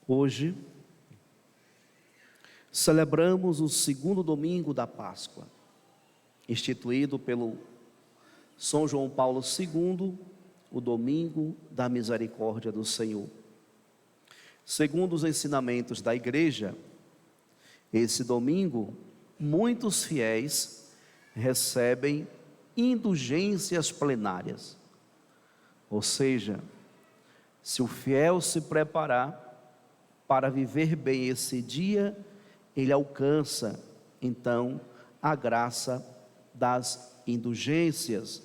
Hoje celebramos o segundo domingo da Páscoa, instituído pelo São João Paulo II, o domingo da misericórdia do Senhor. Segundo os ensinamentos da igreja, esse domingo, muitos fiéis recebem indulgências plenárias. Ou seja, se o fiel se preparar para viver bem esse dia, ele alcança, então, a graça das indulgências.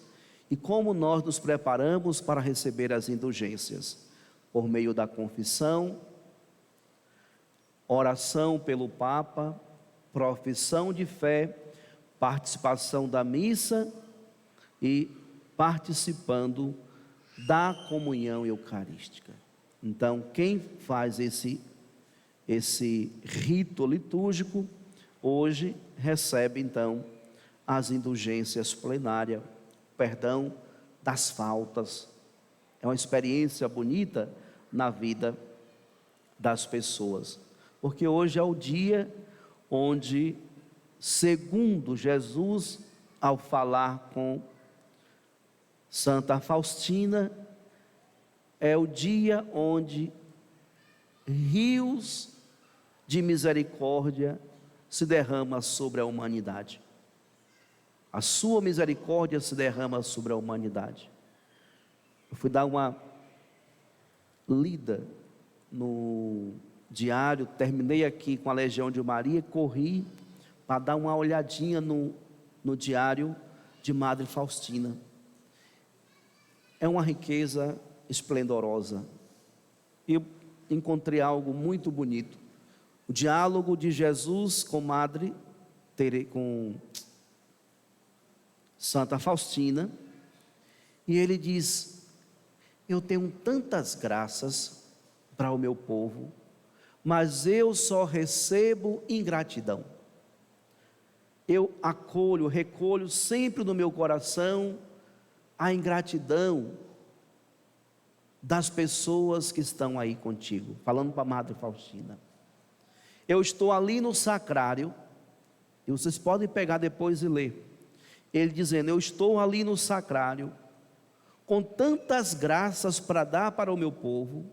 E como nós nos preparamos para receber as indulgências? Por meio da confissão, oração pelo Papa, profissão de fé, participação da missa e participando da comunhão eucarística. Então, quem faz esse rito litúrgico, hoje recebe então as indulgências plenárias, perdão das faltas. É uma experiência bonita na vida das pessoas, porque hoje é o dia onde, segundo Jesus, ao falar com Santa Faustina, é o dia onde rios de misericórdia se derramam sobre a humanidade. A sua misericórdia se derrama sobre a humanidade. Eu fui dar uma lida no diário, terminei aqui com a Legião de Maria, corri para dar uma olhadinha no diário de Madre Faustina. É uma riqueza esplendorosa. Eu encontrei algo muito bonito. O diálogo de Jesus com com Santa Faustina, e ele diz: eu tenho tantas graças para o meu povo, mas eu só recebo ingratidão. Eu recolho sempre no meu coração a ingratidão das pessoas que estão aí contigo. Falando para a Madre Faustina, eu estou ali no sacrário, e vocês podem pegar depois e ler, ele dizendo: eu estou ali no sacrário, com tantas graças para dar para o meu povo,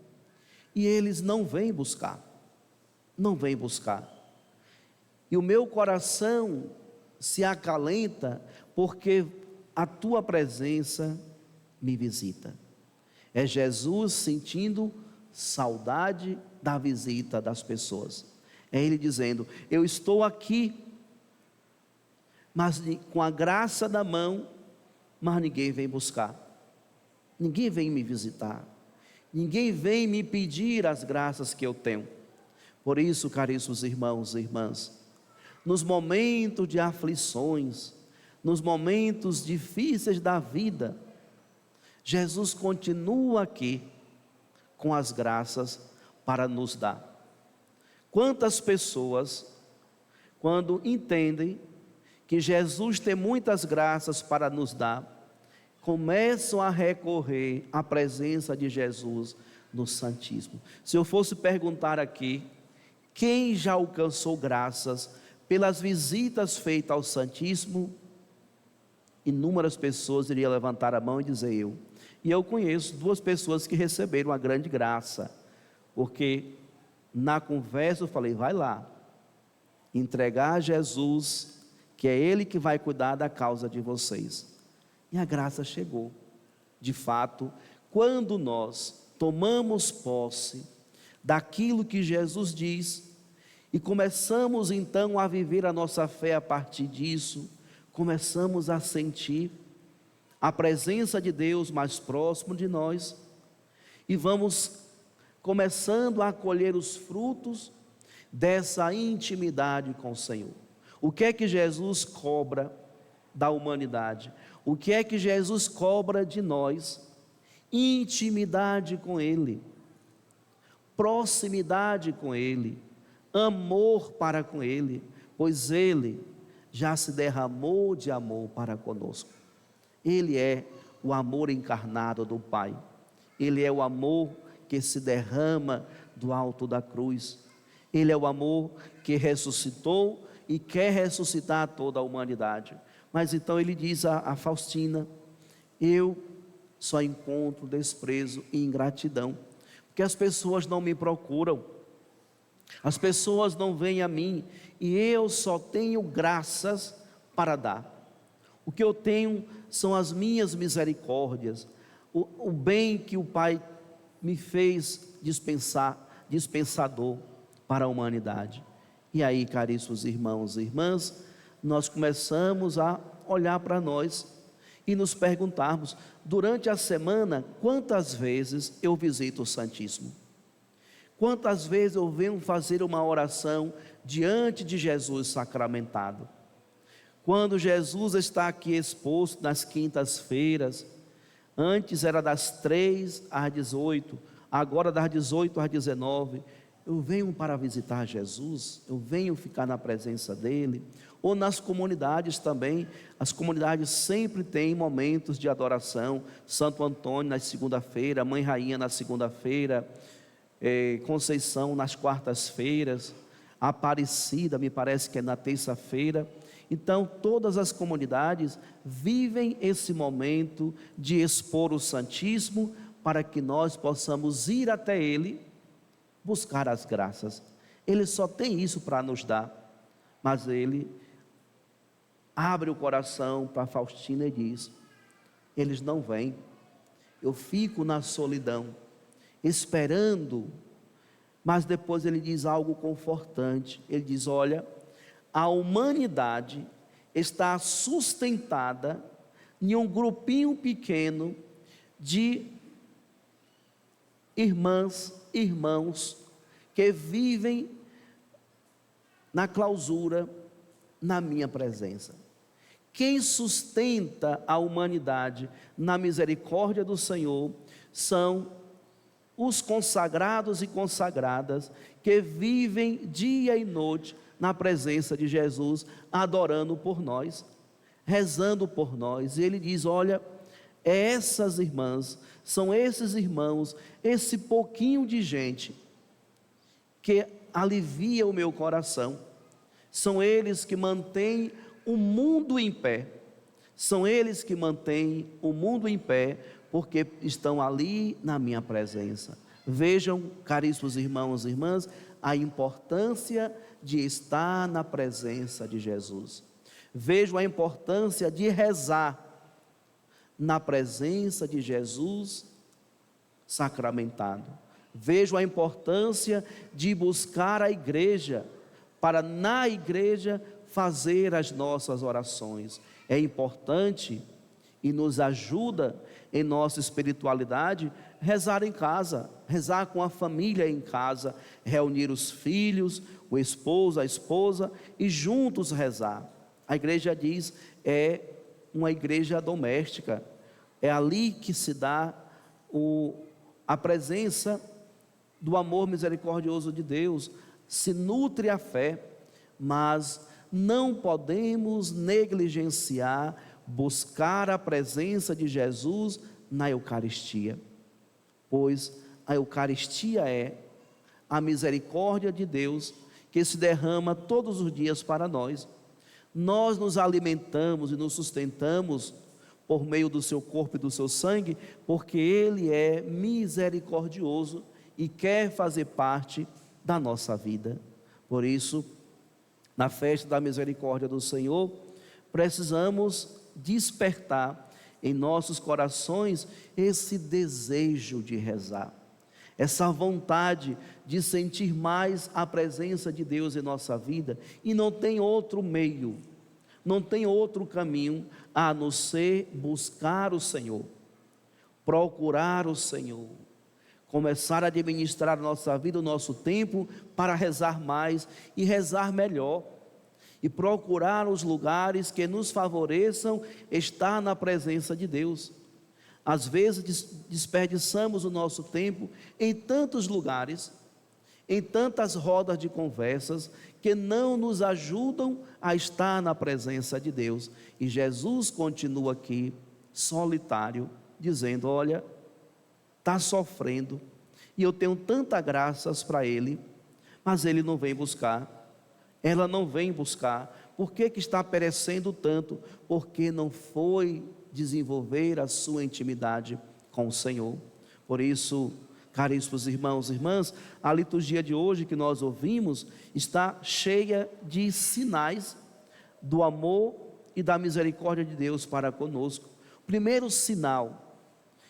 e eles não vêm buscar, e o meu coração se acalenta, porque a tua presença me visita. É Jesus sentindo saudade da visita das pessoas. É Ele dizendo: eu estou aqui, mas com a graça da mão, mas ninguém vem buscar, ninguém vem me visitar, ninguém vem me pedir as graças que eu tenho. Por isso, caríssimos irmãos e irmãs, nos momentos de aflições, nos momentos difíceis da vida, Jesus continua aqui com as graças para nos dar. Quantas pessoas, quando entendem que Jesus tem muitas graças para nos dar, começam a recorrer à presença de Jesus no Santíssimo. Se eu fosse perguntar aqui, quem já alcançou graças pelas visitas feitas ao Santíssimo, inúmeras pessoas iriam levantar a mão e dizer: eu. E eu conheço duas pessoas que receberam a grande graça, porque na conversa eu falei: vai lá, entregar a Jesus, que é Ele que vai cuidar da causa de vocês. E a graça chegou. De fato, quando nós tomamos posse daquilo que Jesus diz, e começamos então a viver a nossa fé a partir disso, começamos a sentir a presença de Deus mais próximo de nós, e vamos começando a colher os frutos dessa intimidade com o Senhor. O que é que Jesus cobra da humanidade? O que é que Jesus cobra de nós? Intimidade com Ele, proximidade com Ele, amor para com Ele, pois Ele já se derramou de amor para conosco. Ele é o amor encarnado do Pai, Ele é o amor que se derrama do alto da cruz. Ele é o amor que ressuscitou e quer ressuscitar toda a humanidade. Mas então ele diz a Faustina: eu só encontro desprezo e ingratidão, porque as pessoas não me procuram, as pessoas não vêm a mim, e eu só tenho graças para dar. O que eu tenho são as minhas misericórdias, o bem que o Pai me fez dispensador para a humanidade. E aí, caríssimos irmãos e irmãs, nós começamos a olhar para nós e nos perguntarmos: durante a semana, quantas vezes eu visito o Santíssimo? Quantas vezes eu venho fazer uma oração diante de Jesus sacramentado? Quando Jesus está aqui exposto nas quintas-feiras, antes era das 3 às 18, agora das 18 às 19, eu venho para visitar Jesus, eu venho ficar na presença dEle. Ou nas comunidades também, as comunidades sempre têm momentos de adoração. Santo Antônio na segunda-feira, Mãe Rainha na segunda-feira, Conceição nas quartas-feiras, Aparecida me parece que é na terça-feira. Então todas as comunidades vivem esse momento de expor o Santíssimo, para que nós possamos ir até Ele, buscar as graças. Ele só tem isso para nos dar, mas Ele abre o coração para Faustina e diz: eles não vêm, eu fico na solidão, esperando. Mas depois ele diz algo confortante, ele diz: olha, a humanidade está sustentada em um grupinho pequeno de irmãs, irmãos, que vivem na clausura, na minha presença. Quem sustenta a humanidade na misericórdia do Senhor são os consagrados e consagradas, que vivem dia e noite na presença de Jesus, adorando por nós, rezando por nós. E ele diz: olha, essas irmãs, são esses irmãos, esse pouquinho de gente que alivia o meu coração, são eles que mantêm o mundo em pé, são eles que mantêm o mundo em pé, porque estão ali na minha presença. Vejam, caríssimos irmãos e irmãs, a importância de estar na presença de Jesus. Vejam a importância de rezar na presença de Jesus sacramentado. Vejam a importância de buscar a igreja, para na igreja fazer as nossas orações. É importante e nos ajuda em nossa espiritualidade rezar em casa, rezar com a família em casa, reunir os filhos, o esposo, a esposa, e juntos rezar. A igreja diz, é uma igreja doméstica, é ali que se dá a presença do amor misericordioso de Deus, se nutre a fé, mas não podemos negligenciar buscar a presença de Jesus na Eucaristia, pois a Eucaristia é a misericórdia de Deus que se derrama todos os dias para nós. Nós nos alimentamos e nos sustentamos por meio do seu corpo e do seu sangue, porque Ele é misericordioso e quer fazer parte da nossa vida. Por isso, na festa da misericórdia do Senhor, precisamos despertar em nossos corações esse desejo de rezar, essa vontade de sentir mais a presença de Deus em nossa vida. E não tem outro meio, não tem outro caminho a não ser buscar o Senhor, procurar o Senhor, começar a administrar a nossa vida, o nosso tempo, para rezar mais e rezar melhor, e procurar os lugares que nos favoreçam estar na presença de Deus. Às vezes desperdiçamos o nosso tempo em tantos lugares, em tantas rodas de conversas, que não nos ajudam a estar na presença de Deus. E Jesus continua aqui, solitário, dizendo: olha, está sofrendo, e eu tenho tantas graças para ele, mas ele não vem buscar, ela não vem buscar. Por que que está perecendo tanto? Porque não foi desenvolver a sua intimidade com o Senhor. Por isso, caríssimos irmãos e irmãs, a liturgia de hoje que nós ouvimos está cheia de sinais do amor e da misericórdia de Deus para conosco. O primeiro sinal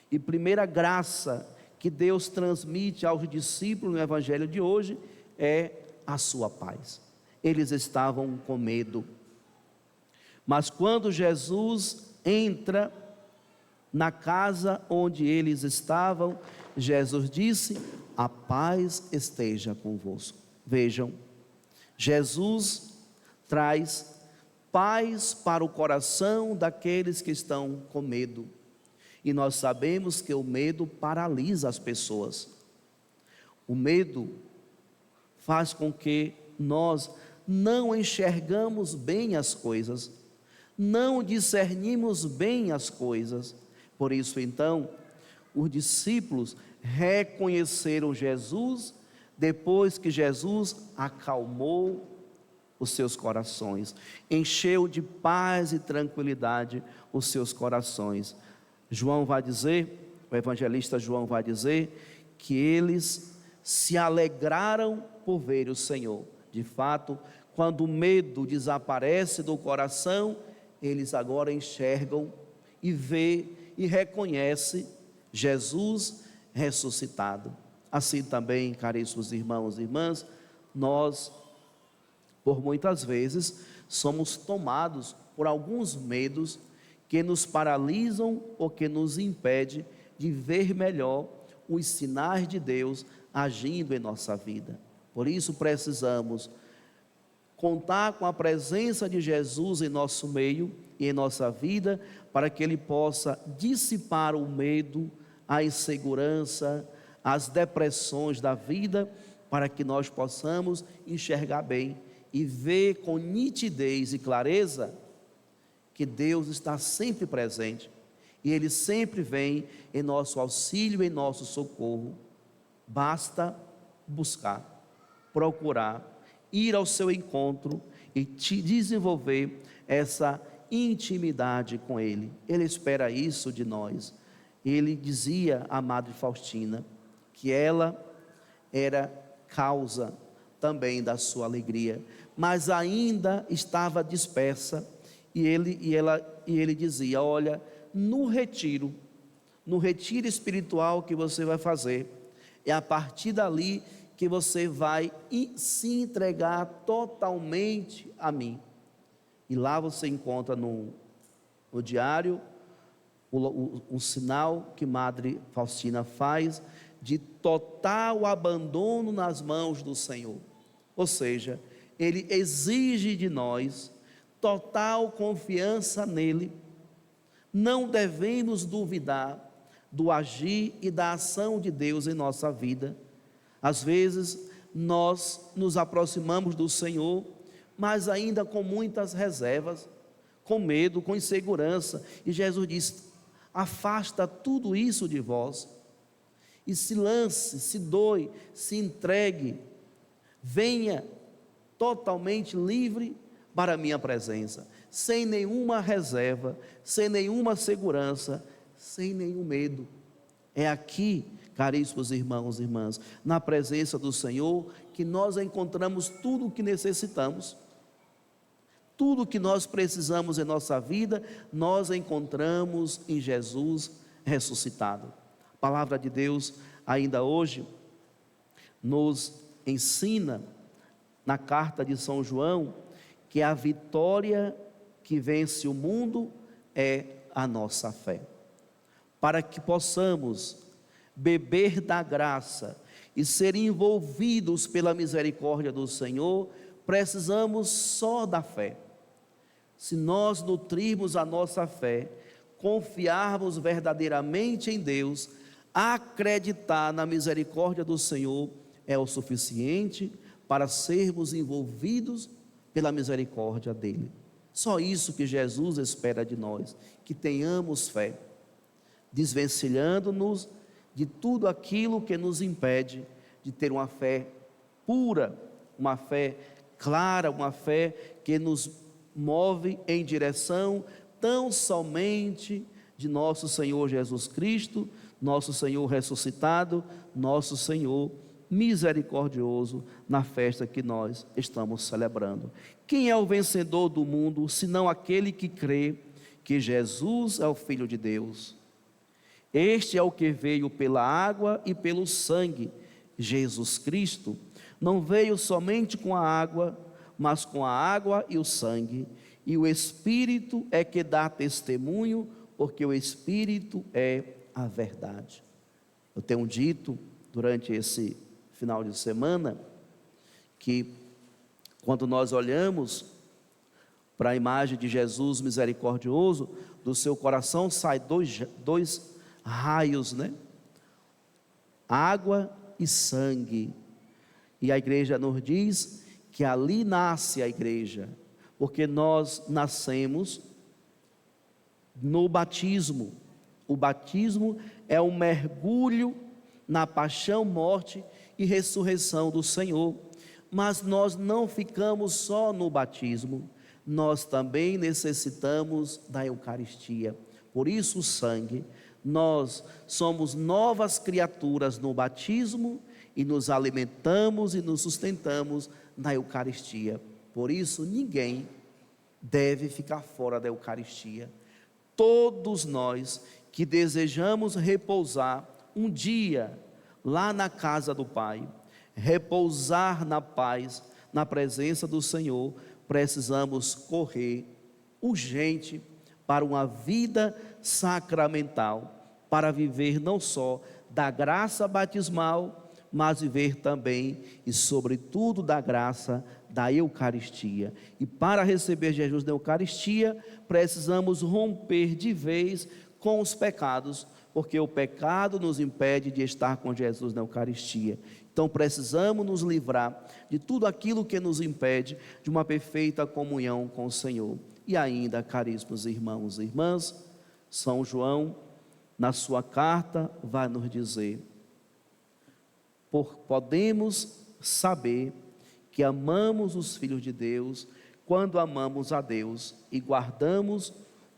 e primeira graça que Deus transmite aos discípulos no evangelho de hoje é a sua paz. Eles estavam com medo, mas quando Jesus entra na casa onde eles estavam, Jesus disse: a paz esteja convosco. Vejam, Jesus traz paz para o coração daqueles que estão com medo. E nós sabemos que o medo paralisa as pessoas. O medo faz com que nós não enxergamos bem as coisas, não discernimos bem as coisas. Por isso então, os discípulos reconheceram Jesus depois que Jesus acalmou os seus corações, encheu de paz e tranquilidade os seus corações. João vai dizer, o evangelista João vai dizer, que eles se alegraram por ver o Senhor. De fato, quando o medo desaparece do coração, eles agora enxergam e vê e reconhece Jesus ressuscitado. Assim também, caríssimos irmãos e irmãs, nós, por muitas vezes, somos tomados por alguns medos que nos paralisam ou que nos impede de ver melhor os sinais de Deus agindo em nossa vida. Por isso precisamos contar com a presença de Jesus em nosso meio e em nossa vida, para que Ele possa dissipar o medo, a insegurança, as depressões da vida, para que nós possamos enxergar bem e ver com nitidez e clareza que Deus está sempre presente e Ele sempre vem em nosso auxílio, em nosso socorro. Basta buscar, procurar, ir ao seu encontro e te desenvolver essa intimidade com Ele. Ele espera isso de nós. Ele dizia à Madre Faustina que ela era causa também da sua alegria, mas ainda estava dispersa. E ele dizia: olha, no retiro espiritual que você vai fazer, é a partir dali que você vai se entregar totalmente a mim. E lá você encontra no diário um sinal que Madre Faustina faz de total abandono nas mãos do Senhor. Ou seja, Ele exige de nós total confiança nele. Não devemos duvidar do agir e da ação de Deus em nossa vida. Às vezes nós nos aproximamos do Senhor, mas ainda com muitas reservas, com medo, com insegurança, e Jesus diz: afasta tudo isso de vós e se lance, se doe, se entregue, venha totalmente livre para a minha presença, sem nenhuma reserva, sem nenhuma segurança, sem nenhum medo. É aqui, caríssimos irmãos e irmãs, na presença do Senhor, que nós encontramos tudo o que necessitamos. Tudo o que nós precisamos em nossa vida, nós encontramos em Jesus ressuscitado. A palavra de Deus, ainda hoje, nos ensina, na carta de São João, que a vitória que vence o mundo é a nossa fé. Para que possamos beber da graça e ser envolvidos pela misericórdia do Senhor, precisamos só da fé. Se nós nutrirmos a nossa fé, confiarmos verdadeiramente em Deus, acreditar na misericórdia do Senhor, é o suficiente para sermos envolvidos pela misericórdia dele. Só isso que Jesus espera de nós, que tenhamos fé, desvencilhando-nos de tudo aquilo que nos impede de ter uma fé pura, uma fé clara, uma fé que nos move em direção tão somente de nosso Senhor Jesus Cristo, nosso Senhor ressuscitado, nosso Senhor misericordioso, na festa que nós estamos celebrando. Quem é o vencedor do mundo, senão aquele que crê que Jesus é o Filho de Deus? Este é o que veio pela água e pelo sangue. Jesus Cristo não veio somente com a água, mas com a água e o sangue, e o Espírito é que dá testemunho, porque o Espírito é a verdade. Eu tenho dito durante esse final de semana que quando nós olhamos para a imagem de Jesus misericordioso, do seu coração sai dois raios, né? Água e sangue. E a igreja nos diz que ali nasce a igreja, porque nós nascemos no batismo. O batismo é um mergulho na paixão, morte e ressurreição do Senhor. Mas nós não ficamos só no batismo, nós também necessitamos da Eucaristia. Por isso o sangue, nós somos novas criaturas no batismo e nos alimentamos e nos sustentamos na Eucaristia. Por isso ninguém deve ficar fora da Eucaristia. Todos nós que desejamos repousar um dia lá na casa do Pai, repousar na paz, na presença do Senhor, precisamos correr urgente para uma vida sacramental, para viver não só da graça batismal, mas viver também e sobretudo da graça da Eucaristia. E para receber Jesus na Eucaristia, precisamos romper de vez com os pecados, porque o pecado nos impede de estar com Jesus na Eucaristia. Então precisamos nos livrar de tudo aquilo que nos impede de uma perfeita comunhão com o Senhor. E ainda, caríssimos irmãos e irmãs, São João, na sua carta, vai nos dizer: podemos saber que amamos os filhos de Deus quando amamos a Deus e guardamos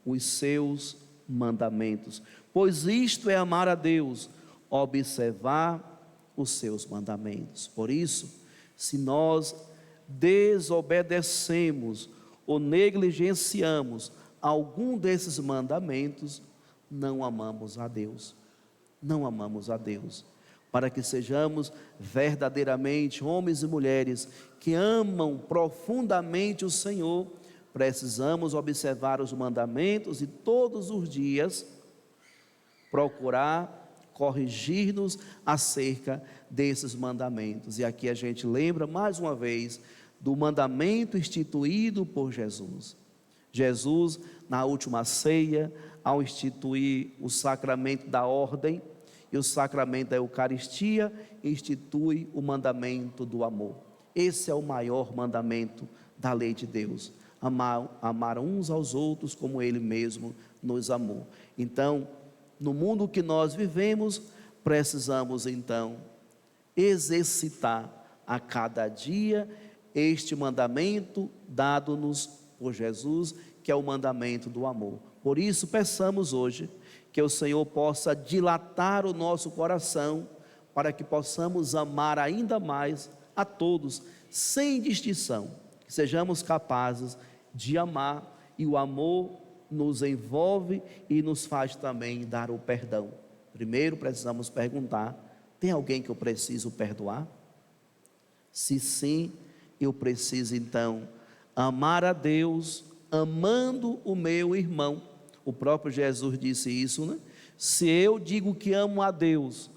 os seus mandamentos. Pois isto é amar a Deus, observar os seus mandamentos. Por isso, se nós desobedecemos ou negligenciamos algum desses mandamentos, não amamos a Deus. Não amamos a Deus. Para que sejamos verdadeiramente homens e mulheres que amam profundamente o Senhor, precisamos observar os mandamentos e todos os dias procurar corrigir-nos acerca desses mandamentos. E aqui a gente lembra mais uma vez do mandamento instituído por Jesus. Jesus, na última ceia, ao instituir o sacramento da ordem e o sacramento da Eucaristia, institui o mandamento do amor. Esse é o maior mandamento da lei de Deus: amar uns aos outros como Ele mesmo nos amou. Então, no mundo que nós vivemos, precisamos então exercitar a cada dia este mandamento dado-nos por Jesus, que é o mandamento do amor. Por isso, peçamos hoje que o Senhor possa dilatar o nosso coração, para que possamos amar ainda mais a todos, sem distinção, que sejamos capazes de amar, e o amor nos envolve e nos faz também dar o perdão. Primeiro precisamos perguntar: tem alguém que eu preciso perdoar? Se sim, eu preciso então amar a Deus, amando o meu irmão. O próprio Jesus disse isso, né? Se eu digo que amo a Deus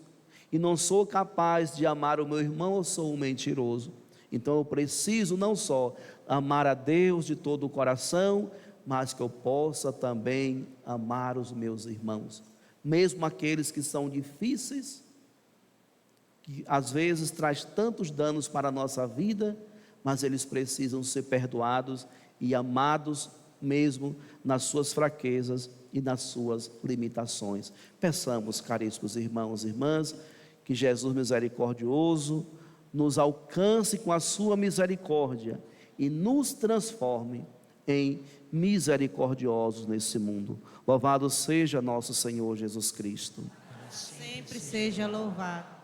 e não sou capaz de amar o meu irmão, eu sou um mentiroso. Então eu preciso não só amar a Deus de todo o coração, mas que eu possa também amar os meus irmãos, mesmo aqueles que são difíceis, que às vezes traz tantos danos para a nossa vida, mas eles precisam ser perdoados e amados mesmo nas suas fraquezas e nas suas limitações. Peçamos, caríssimos irmãos e irmãs, que Jesus misericordioso nos alcance com a sua misericórdia e nos transforme em misericordiosos nesse mundo. Louvado seja nosso Senhor Jesus Cristo. Sempre seja louvado.